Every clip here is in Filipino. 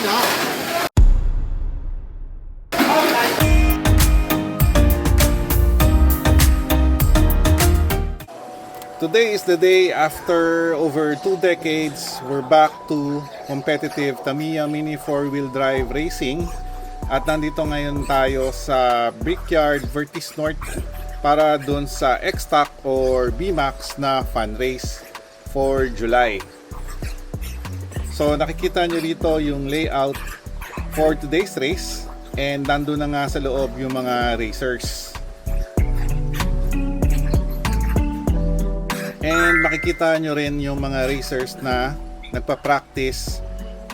Today is the day after over 2 decades, we're back to competitive Tamiya Mini 4-wheel drive racing. At nandito ngayon tayo sa Brickyard Vertis North para dun sa X-Stock or BMAX na fun race for July. So nakikita nyo dito yung layout for today's race and nandun na nga sa loob yung mga racers. And makikita nyo rin yung mga racers na nagpa-practice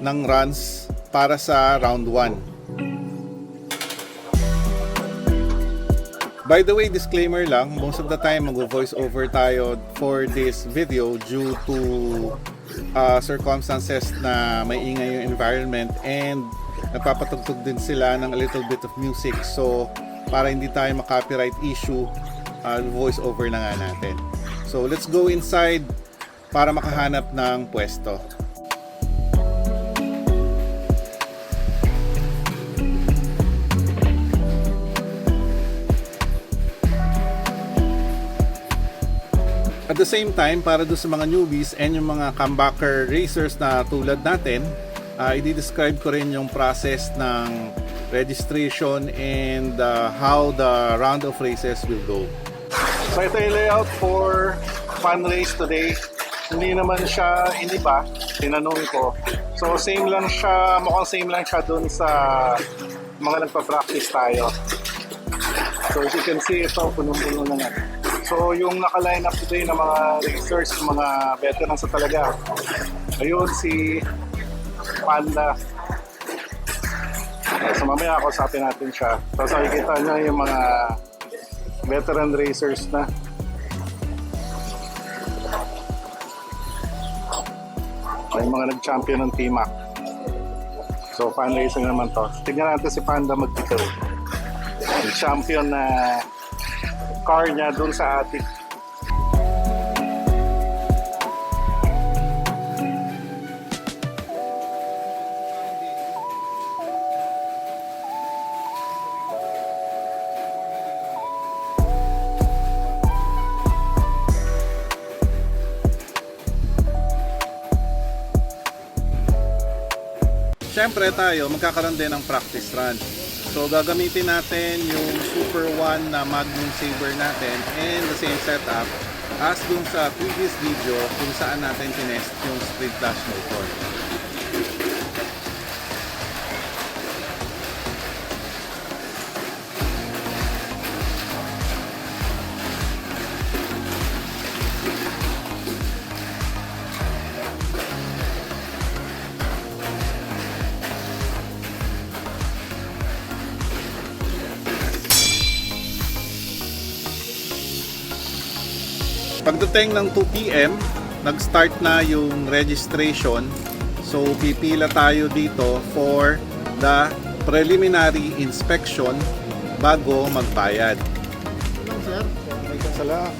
ng runs para sa round 1. By the way, disclaimer lang, most of the time mag-voice over tayo for this video due to circumstances na may ingay yung environment and nagpapatugtog din sila ng a little bit of music. So para hindi tayo ma-copyright issue, voice over na nga natin. So let's go inside para makahanap ng pwesto. At the same time, para doon sa mga newbies and yung mga comebacker racers na tulad natin, i-describe ko rin yung process ng registration and how the round of races will go. So ito yung layout for fun race today. Hindi naman siya iniba, tinanong ko. So same lang siya, mukhang same lang siya dun sa mga nagpa-practice tayo. So as you can see, ito punong-puno na nga. So yung naka-line up today ng mga racers, mga veterans na talaga. Ayun si Panda. So mamaya kausapin natin siya. Tapos makikita nyo yung mga veteran racers na. May mga nag-champion ng TMAC. So fan racing naman to. Tignan natin si Panda mag-detail. Nag-champion na car niya dun sa atik. Siyempre tayo magkakaroon din ng practice run. So gagamitin natin yung Super 1 na Magnum Saber natin and the same setup as dun sa previous video kung saan natin tinest yung Sprint Dash motor. Pagdating ng 2 PM, nag-start na yung registration. So pipila tayo dito for the preliminary inspection bago magbayad. Hello, sir. Salamat.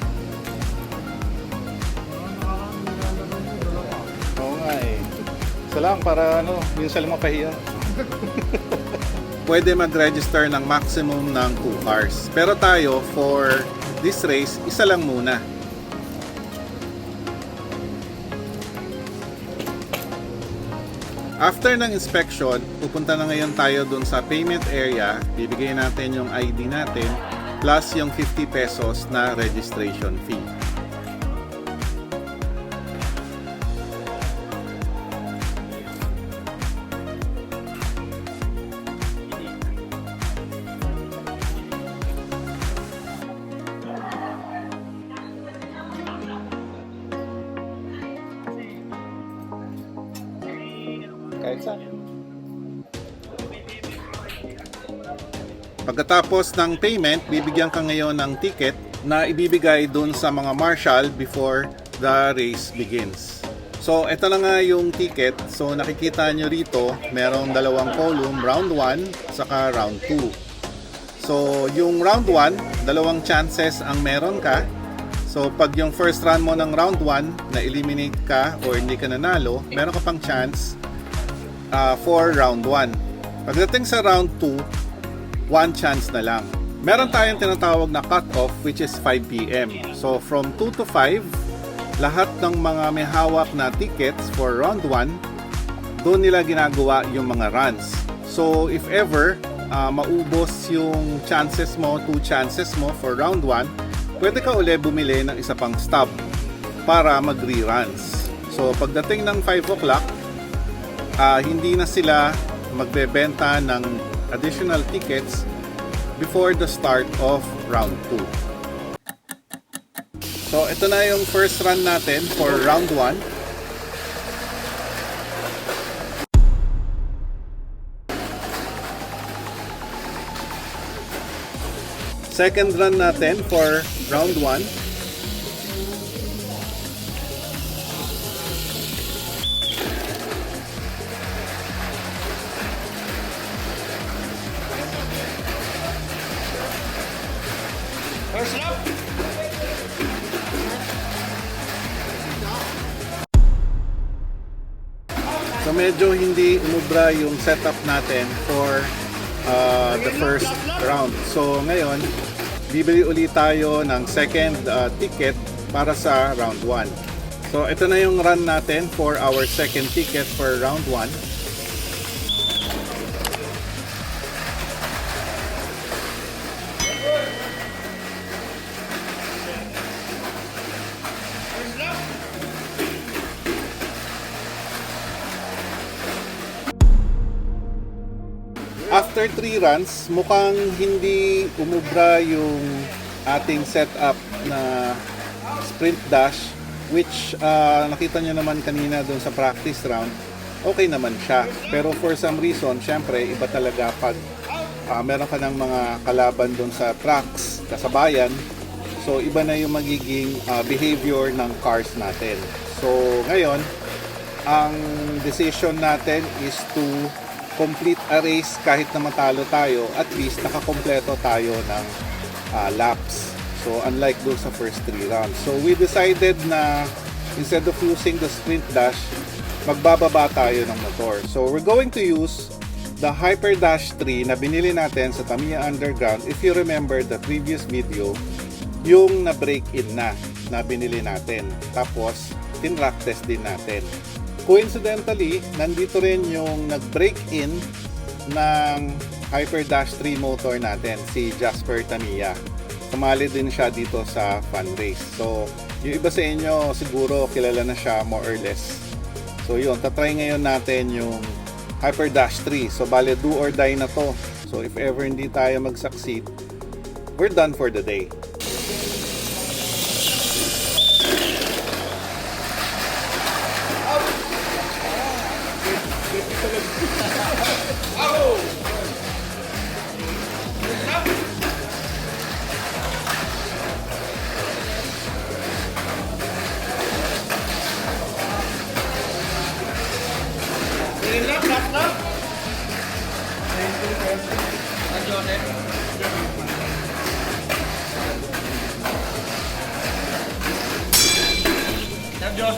Oo nga eh. Salamat para minsan lang mapahiya. Pwede mag-register ng maximum ng 2 cars. Pero tayo for this race, isa lang muna. After ng inspection, pupunta na ngayon tayo dun sa payment area. Bibigay natin yung ID natin plus yung 50 pesos na registration fee. Kahit saan. Pagkatapos ng payment, bibigyan ka ngayon ng ticket na ibibigay dun sa mga marshal before the race begins. So, ito na nga yung ticket. So, nakikita nyo rito, merong dalawang column, round 1, saka round 2. So, yung round 1, dalawang chances ang meron ka. So, pag yung first run mo ng round 1, na-eliminate ka or hindi ka nanalo, meron ka pang chance for round 1. Pagdating sa round 2, 1 chance na lang. Meron tayong tinatawag na cut-off which is 5 PM. So from 2 to 5, lahat ng mga may hawak na tickets for round 1, doon nila ginagawa yung mga runs. So if ever maubos yung chances mo, 2 chances mo for round 1, pwede ka uli bumili ng isa pang stub para mag-reruns. So pagdating ng 5 o'clock, hindi na sila magbebenta ng additional tickets before the start of round 2. So ito na yung first run natin for round 1. Second run natin for round 1. First lap. So medyo hindi umubra yung setup natin for the first round. So ngayon, bibili ulit tayo ng second ticket para sa round 1. So ito na yung run natin for our second ticket for round 1. After 3 runs, mukhang hindi umubra yung ating setup na sprint dash, which nakita nyo naman kanina doon sa practice round, okay naman siya. Pero for some reason, syempre, iba talaga pag meron ka ng mga kalaban doon sa tracks, kasabayan. So, iba na yung magiging behavior ng cars natin. So, ngayon, ang decision natin is to complete a race kahit na matalo tayo, at least nakakompleto tayo ng laps. So unlike doon sa first 3 rounds. So we decided na instead of using the sprint dash, magbababa tayo ng motor. So we're going to use the Hyper Dash 3 na binili natin sa Tamiya Underground. If you remember the previous video, yung na-break-in na binili natin. Tapos tin-rack test din natin. Coincidentally, nandito rin yung nag-break-in ng Hyper Dash 3 motor natin, si Jasper Tamiya. Sumali din siya dito sa fun race. So, yung iba sa inyo siguro kilala na siya more or less. So, yun, tatry ngayon natin yung Hyper Dash 3. So, bale do or die na to. So, if ever hindi tayo mag-succeed, we're done for the day.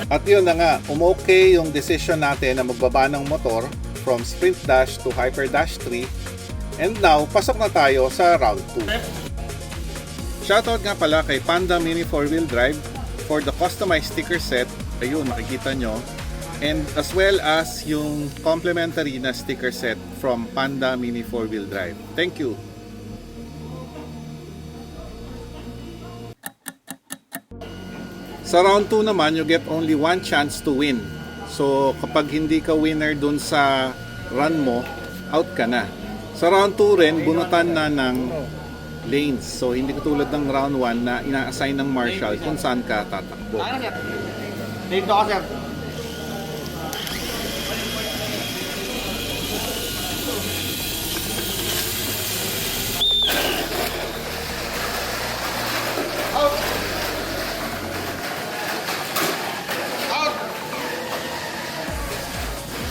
At yun na nga, umokay yung decision natin na magbaba ng motor from Sprint Dash to Hyper Dash 3. And now, pasok na tayo sa round 2. Shoutout nga pala kay Panda Mini 4-Wheel Drive for the customized sticker set. Ayun, makikita nyo. And as well as yung complimentary na sticker set from Panda Mini 4-Wheel Drive. Thank you! Sa round 2 naman, you get only 1 chance to win. So, kapag hindi ka winner dun sa run mo, out ka na. Sa round 2 rin, bunutan na ng lanes. So, hindi katulad ng round 1 na ina-assign ng marshal kung saan ka tatakbo. Dito ka, sir.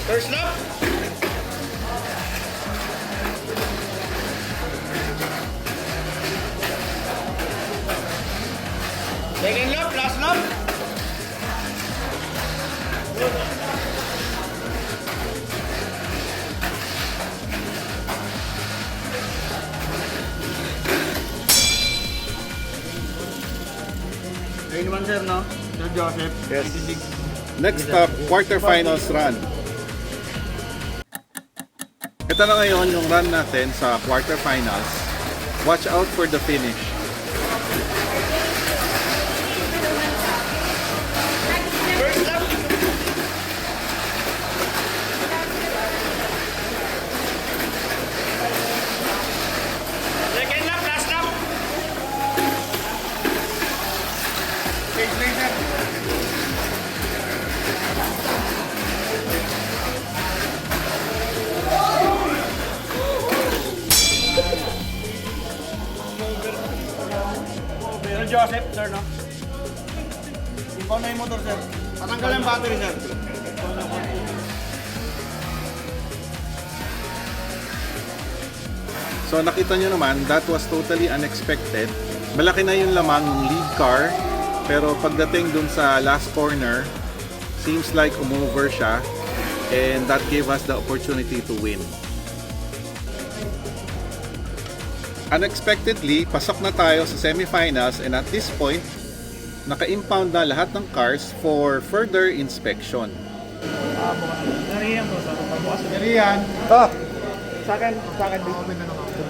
First lap. Second lap, last lap. Lane 1 sir, no? Sir Joseph. Yes. 86. Next stop, quarterfinals run. Ito na ngayon yung run natin sa quarterfinals. Watch out for the finish. First lap. Second lap, last lap. Stage lane sir. Sir Joseph, sir, no? Ikaw na yung motor, sir. Patanggal yung battery, sir. So nakita nyo naman, that was totally unexpected. Malaki na yung lamang ng lead car, pero pagdating dun sa last corner, seems like umover siya, and that gave us the opportunity to win. Unexpectedly, pasok na tayo sa semifinals, and at this point, naka-impound na lahat ng cars for further inspection. Nariyan po, sir. Pagbukas na. Yan. Sa akin dito.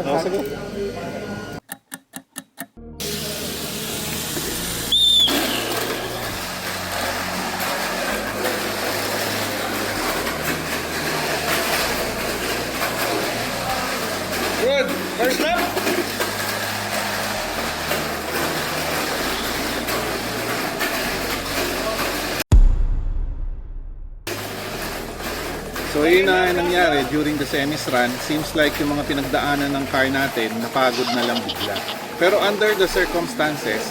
Oh, sige. Good. First lap. So yun na nangyari during the semis run. Seems like yung mga pinagdaanan ng car natin, napagod na lang bigla. Pero under the circumstances,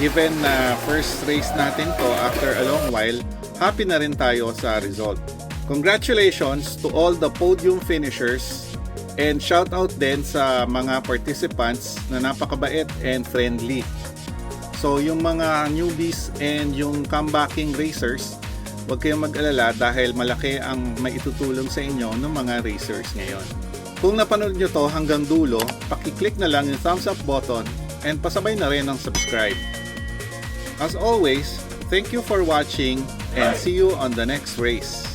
given na first race natin to after a long while, happy na rin tayo sa result. Congratulations to all the podium finishers, and shout out din sa mga participants na napakabait and friendly. So yung mga newbies and yung comebacking racers, huwag kayong mag-alala dahil malaki ang maitutulong sa inyo ng mga racers ngayon. Kung napanood nyo to hanggang dulo, pakiclick na lang yung thumbs up button and pasabay na rin ang subscribe. As always, thank you for watching and see you on the next race.